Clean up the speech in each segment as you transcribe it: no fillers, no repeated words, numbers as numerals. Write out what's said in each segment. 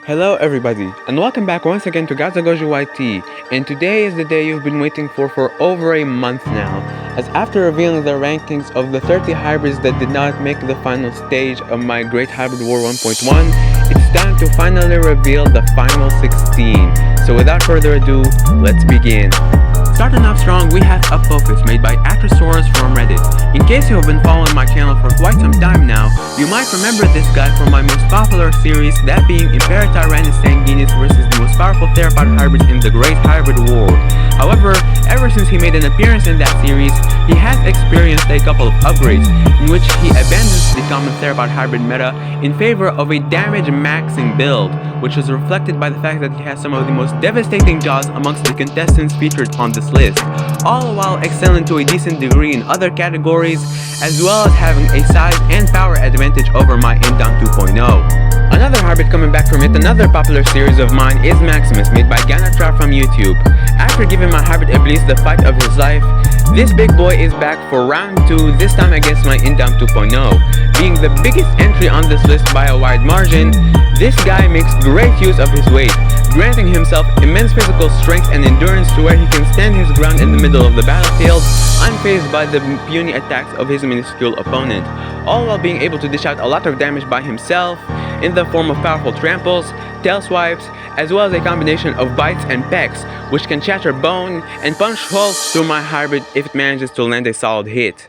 Hello everybody, and welcome back once again to Gazagoji YT, and today is the day you've been waiting for over a month now, as after revealing the rankings of the 30 hybrids that did not make the final stage of my Great Hybrid War 1.1, it's time to finally reveal the final 16. So without further ado, let's begin. Starting off strong, we have Up Focus made by Actrosaurus from Reddit. In case you have been following my channel for quite some time now, you might remember this guy from my most popular series, that being Imperatornis Sanguinis versus the most powerful theropod hybrids in the Great Hybrid War. However, ever since he made an appearance in that series, he has experienced a couple of upgrades, in which he abandons the common theropod hybrid meta in favor of a damage maxing build, which is reflected by the fact that he has some of the most devastating jaws amongst the contestants featured on this list, all while excelling to a decent degree in other categories, as well as having a size and power advantage over my Indom 2.0. Another hybrid coming back from yet another popular series of mine is Maximus, made by Ganatra from YouTube. After giving my hybrid Iblis the fight of his life, this big boy is back for round 2, this time against my Indom 2.0. Being the biggest entry on this list by a wide margin, this guy makes great use of his weight, granting himself immense physical strength and endurance to where he can stand his ground in the middle of the battlefield, unfazed by the puny attacks of his minuscule opponent, all while being able to dish out a lot of damage by himself, in the form of powerful tramples, tail swipes, as well as a combination of bites and pecks, which can shatter bone and punch holes through my hybrid if it manages to land a solid hit.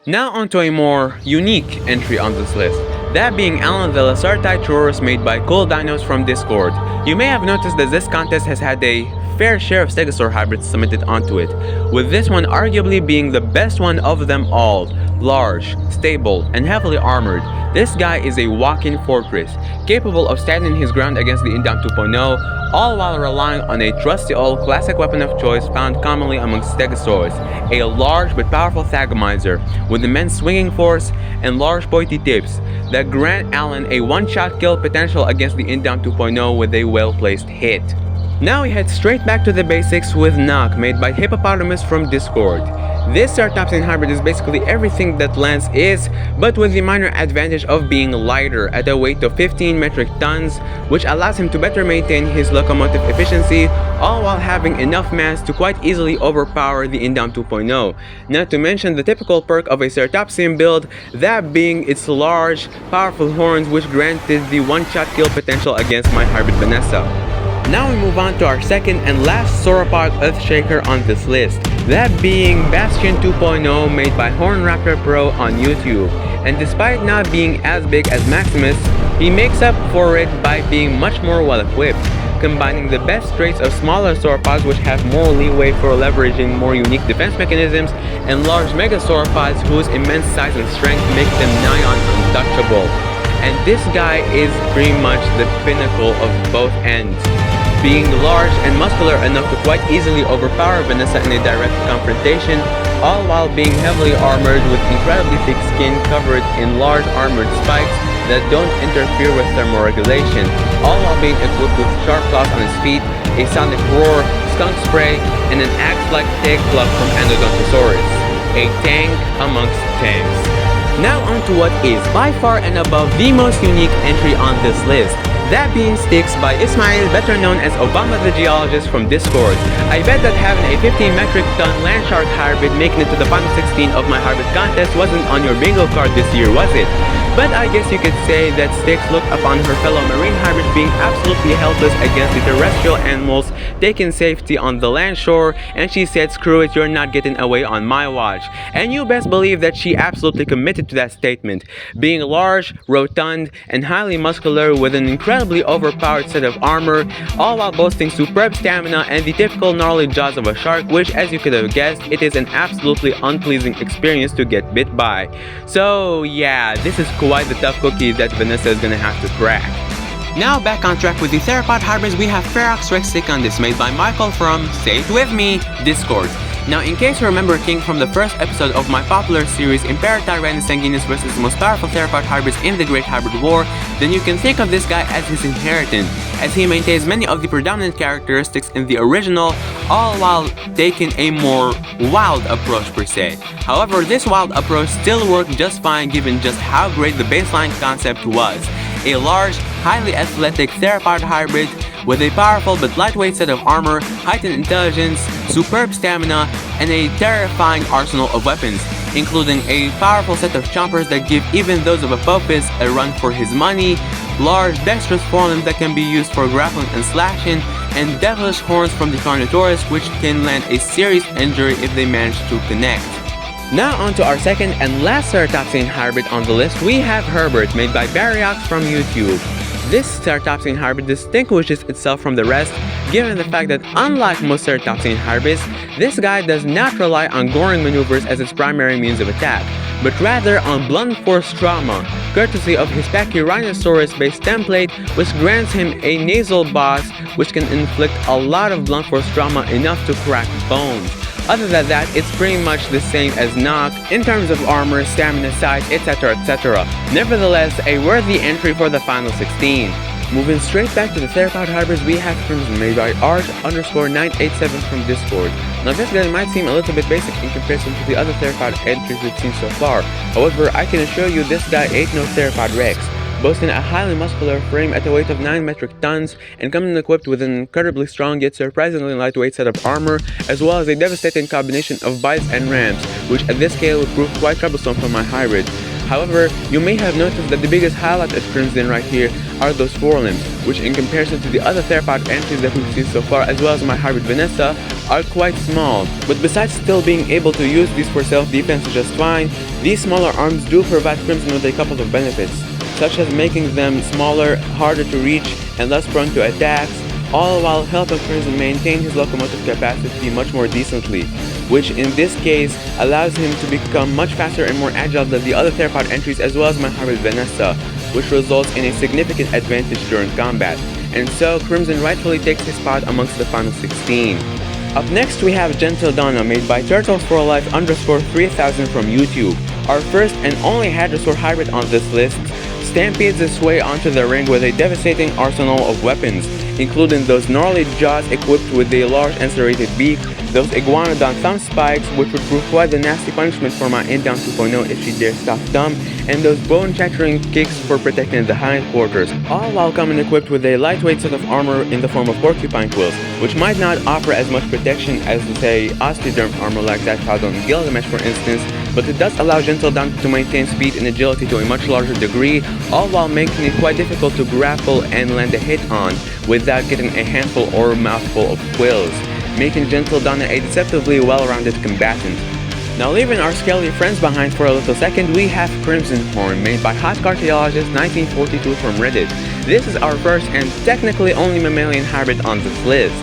Now onto a more unique entry on this list, that being Alan the Lacertite made by Cool Dinos from Discord. You may have noticed that this contest has had a fair share of Stegosaur hybrids submitted onto it, with this one arguably being the best one of them all. Large, stable, and heavily armored, this guy is a walk-in fortress, capable of standing his ground against the Indom 2.0, all while relying on a trusty old classic weapon of choice found commonly amongst Stegosaurs, a large but powerful Thagomizer, with immense swinging force and large pointy tips that grant Alan a one-shot kill potential against the Indom 2.0 with a well-placed hit. Now we head straight back to the basics with Knock, made by Hippopotamus from Discord. This Ceratopsian hybrid is basically everything that Lance is, but with the minor advantage of being lighter at a weight of 15 metric tons, which allows him to better maintain his locomotive efficiency, all while having enough mass to quite easily overpower the Indom 2.0. Not to mention the typical perk of a Ceratopsian build, that being its large, powerful horns, which granted the one-shot kill potential against my hybrid Vanessa. Now we move on to our second and last sauropod Earthshaker on this list, that being Bastion 2.0 made by Hornraptor Pro on YouTube. And despite not being as big as Maximus, he makes up for it by being much more well equipped, combining the best traits of smaller sauropods which have more leeway for leveraging more unique defense mechanisms, and large mega sauropods whose immense size and strength make them nigh on untouchable. And this guy is pretty much the pinnacle of both ends, being large and muscular enough to quite easily overpower Vanessa in a direct confrontation, all while being heavily armored with incredibly thick skin covered in large armored spikes that don't interfere with thermoregulation, all while being equipped with sharp claws on his feet, a sonic roar, skunk spray, and an axe-like tail club from Endodontosaurus, a tank amongst tanks. Now onto what is by far and above the most unique entry on this list, that being Styx by Ismail, better known as Obama the Geologist from Discord. I bet that having a 15 metric ton land shark hybrid making it to the final 16 of my hybrid contest wasn't on your bingo card this year, was it? But I guess you could say that Styx looked upon her fellow marine hybrids being absolutely helpless against the terrestrial animals taking safety on the land shore, and she said, "Screw it, you're not getting away on my watch." And you best believe that she absolutely committed to that statement, being large, rotund, and highly muscular with an incredibly overpowered set of armor, all while boasting superb stamina and the typical gnarly jaws of a shark, which, as you could have guessed, it is an absolutely unpleasing experience to get bit by. So yeah, this is quite the tough cookie that Vanessa is gonna have to crack. Now back on track with the theropod hybrids, we have Ferox Rex Secundus made by Michael from, say it with me, Discord. Now, in case you remember King from the first episode of my popular series Imperatornis Sanguinis versus the most powerful theropod hybrids in the Great Hybrid War, then you can think of this guy as his inheritance, as he maintains many of the predominant characteristics in the original, all while taking a more wild approach per se. However, this wild approach still worked just fine given just how great the baseline concept was. a large, highly athletic theropod hybrid with a powerful but lightweight set of armor, heightened intelligence, superb stamina, and a terrifying arsenal of weapons, including a powerful set of chompers that give even those of Apophis a run for his money, large dexterous forelimbs that can be used for grappling and slashing, and devilish horns from the Carnotaurus which can land a serious injury if they manage to connect. Now on to our second and last ceratopsian hybrid on the list, we have Herbert, made by Barriox from YouTube. This ceratopsian hybrid distinguishes itself from the rest, given the fact that unlike most ceratopsian hybrids, this guy does not rely on goring maneuvers as its primary means of attack, but rather on blunt force trauma, courtesy of his Pachyrhinosaurus-based template, which grants him a nasal boss which can inflict a lot of blunt force trauma enough to crack bones. Other than that, it's pretty much the same as Nock in terms of armor, stamina, size, etc, etc. Nevertheless, a worthy entry for the final 16. Moving straight back to the theropod hybrids, we have Crimson, made by Arch_987 from Discord. Now this guy might seem a little bit basic in comparison to the other theropod entries we've seen so far. However, I can assure you this guy ain't no theropod Rex, boasting a highly muscular frame at a weight of 9 metric tons and coming equipped with an incredibly strong yet surprisingly lightweight set of armor, as well as a devastating combination of bites and ramps, which at this scale would prove quite troublesome for my hybrid. However, you may have noticed that the biggest highlight of Crimson right here are those forelimbs, which in comparison to the other theropod entries that we've seen so far, as well as my hybrid Vanessa, are quite small. But besides still being able to use these for self-defense just fine, these smaller arms do provide Crimson with a couple of benefits, such as making them smaller, harder to reach, and less prone to attacks, all while helping Crimson maintain his locomotive capacity much more decently, which in this case allows him to become much faster and more agile than the other theropod entries, as well as my hybrid Vanessa, which results in a significant advantage during combat, and so Crimson rightfully takes his spot amongst the final 16. Up next we have Gentle Donna, made by Turtles4Life_3000 from YouTube. Our first and only Hadrosaur hybrid on this list stampedes its way onto the ring with a devastating arsenal of weapons, including those gnarly jaws equipped with a large and serrated beak, those iguanodon thumb spikes which would prove quite a nasty punishment for my Indom 2.0 if she dares stop thumb, and those bone-shattering kicks for protecting the hindquarters, all while coming equipped with a lightweight set of armor in the form of porcupine quills, which might not offer as much protection as, say, osteoderm armor like that found on Gilgamesh for instance, but it does allow Gentle Donna to maintain speed and agility to a much larger degree, all while making it quite difficult to grapple and land a hit on without getting a handful or mouthful of quills, making Gentle Donna a deceptively well-rounded combatant. Now leaving our scaly friends behind for a little second, we have Crimson Horn, made by Hot Cartiologist 1942 from Reddit. This is our first and technically only mammalian hybrid on this list.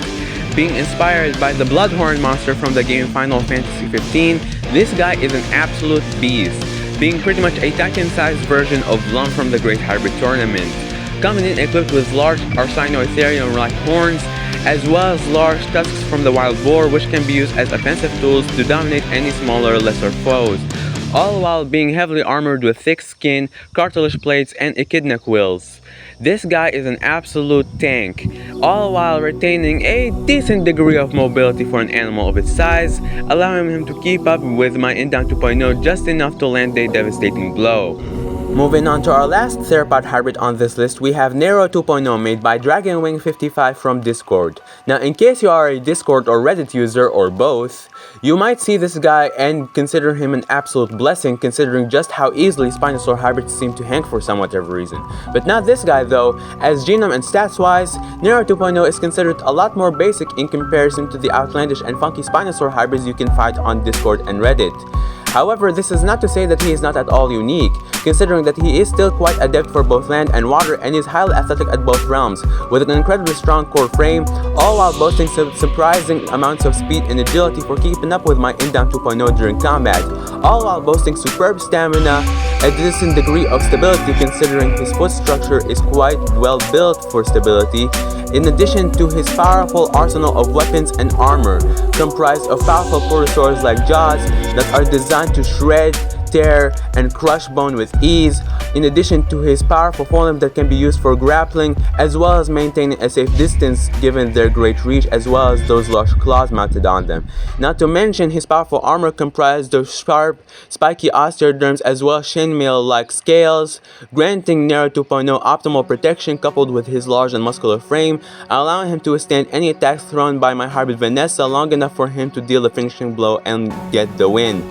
Being inspired by the Bloodhorn monster from the game Final Fantasy XV, this guy is an absolute beast, being pretty much a Titan-sized version of Lum from the Great Hybrid Tournament, coming in equipped with large Arsinoitherium-like horns, as well as large tusks from the wild boar, which can be used as offensive tools to dominate any smaller, lesser foes, all while being heavily armored with thick skin, cartilage plates, and echidna quills. This guy is an absolute tank, all while retaining a decent degree of mobility for an animal of its size, allowing him to keep up with my Indom 2.0 just enough to land a devastating blow. Moving on to our last theropod hybrid on this list, we have Nero 2.0, made by Dragonwing55 from Discord. Now in case you are a Discord or Reddit user or both, you might see this guy and consider him an absolute blessing, considering just how easily Spinosaur hybrids seem to hang for some whatever reason. But not this guy though, as genome and stats wise, Nero 2.0 is considered a lot more basic in comparison to the outlandish and funky Spinosaur hybrids you can find on Discord and Reddit. However, this is not to say that he is not at all unique, considering that he is still quite adept for both land and water and is highly athletic at both realms, with an incredibly strong core frame, all while boasting surprising amounts of speed and agility for keeping up with my Indom 2.0 during combat, all while boasting superb stamina, a decent degree of stability considering his foot structure is quite well built for stability, in addition to his powerful arsenal of weapons and armor, comprised of powerful porosaurs like jaws that are designed to shred, tear and crush bone with ease, in addition to his powerful forelimbs that can be used for grappling, as well as maintaining a safe distance given their great reach, as well as those large claws mounted on them. Not to mention his powerful armor comprised of sharp, spiky osteoderms as well as chainmail-like scales, granting Nero 2.0 optimal protection coupled with his large and muscular frame, allowing him to withstand any attacks thrown by my hybrid Vanessa long enough for him to deal the finishing blow and get the win.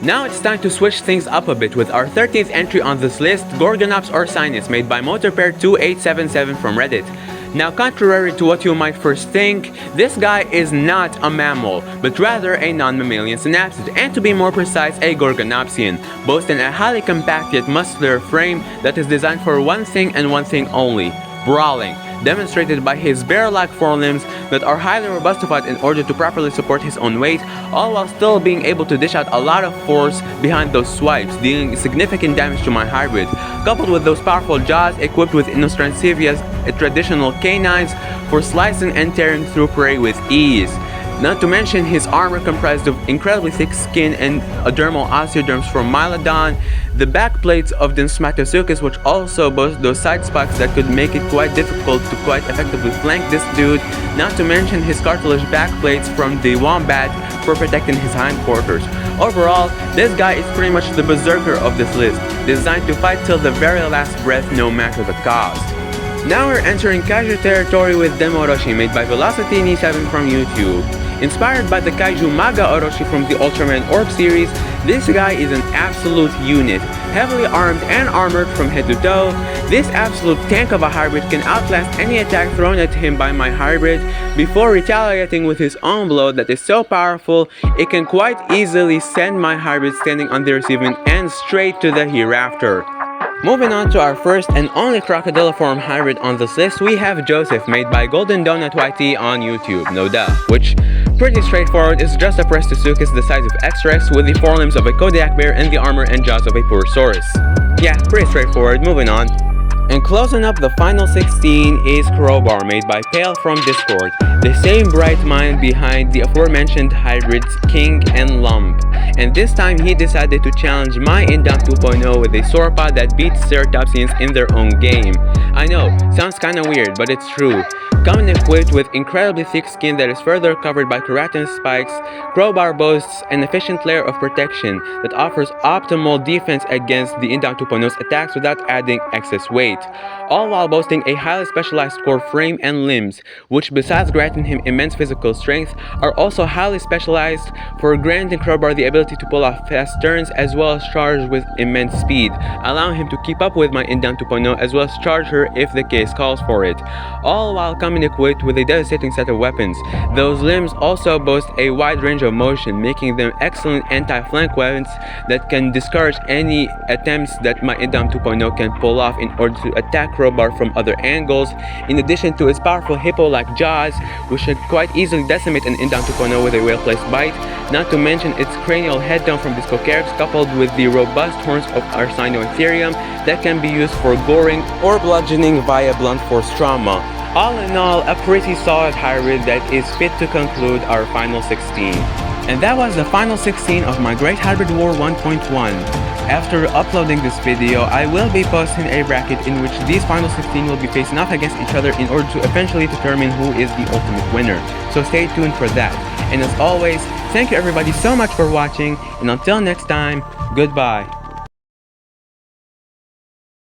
Now it's time to switch things up a bit with our 13th entry on this list, Gorgonops orcinus, made by MotorPair2877 from Reddit. Now, contrary to what you might first think, this guy is not a mammal, but rather a non-mammalian synapsid, and to be more precise, a Gorgonopsian, boasting a highly compact yet muscular frame that is designed for one thing and one thing only: brawling, demonstrated by his bear-like forelimbs that are highly robustified in order to properly support his own weight, all while still being able to dish out a lot of force behind those swipes, dealing significant damage to my hybrid, coupled with those powerful jaws equipped with Inostrancivia's traditional canines for slicing and tearing through prey with ease. Not to mention his armor comprised of incredibly thick skin and dermal osteoderms from Mylodon, the back plates of the Smatosuchus, which also boast those side spikes that could make it quite difficult to quite effectively flank this dude, not to mention his cartilage back plates from the Wombat for protecting his hindquarters. Overall, this guy is pretty much the berserker of this list, designed to fight till the very last breath no matter the cost. Now we're entering Kaiju territory with Demo Orochi, made by VelocityKnee7 from YouTube. Inspired by the Kaiju Maga Orochi from the Ultraman Orb series, this guy is an absolute unit, heavily armed and armored from head to toe. This absolute tank of a hybrid can outlast any attack thrown at him by my hybrid before retaliating with his own blow that is so powerful it can quite easily send my hybrid standing on the receiving end straight to the hereafter. Moving on to our first and only crocodiliform hybrid on this list, we have Joseph, made by Golden Donut YT on YouTube, no duh, which, pretty straightforward, is just a Prestosuchus the size of X-Rex with the forelimbs of a Kodiak bear and the armor and jaws of a Purosaurus. Yeah, pretty straightforward, moving on. And closing up the final 16 is Crowbar, made by Pale from Discord, the same bright mind behind the aforementioned hybrids King and Lump. And this time he decided to challenge my Indom 2.0 with a sauropod that beats ceratopsians in their own game. I know, sounds kinda weird, but it's true. Coming equipped with incredibly thick skin that is further covered by keratin spikes, Crowbar boasts an efficient layer of protection that offers optimal defense against the Indom 2.0's attacks without adding excess weight, all while boasting a highly specialized core frame and limbs, which besides granting him immense physical strength, are also highly specialized for granting Crowbar the ability to pull off fast turns as well as charge with immense speed, allowing him to keep up with my Indom 2.0 as well as charge her if the case calls for it, all while coming equipped with a devastating set of weapons. Those limbs also boast a wide range of motion, making them excellent anti-flank weapons that can discourage any attempts that my Indom 2.0 can pull off in order to attack Crowbar from other angles, in addition to its powerful hippo-like jaws, which should quite easily decimate an Indom 2.0 with a well-placed bite, not to mention its cranial head down from Discocarex coupled with the robust horns of Arsinoitherium that can be used for goring or bludgeoning via blunt force trauma. All in all, a pretty solid hybrid that is fit to conclude our final 16. And that was the final 16 of my Great Hybrid War 1.1. After uploading this video, I will be posting a bracket in which these final 16 will be facing off against each other in order to eventually determine who is the ultimate winner. So stay tuned for that. And as always, thank you everybody so much for watching, and until next time, goodbye.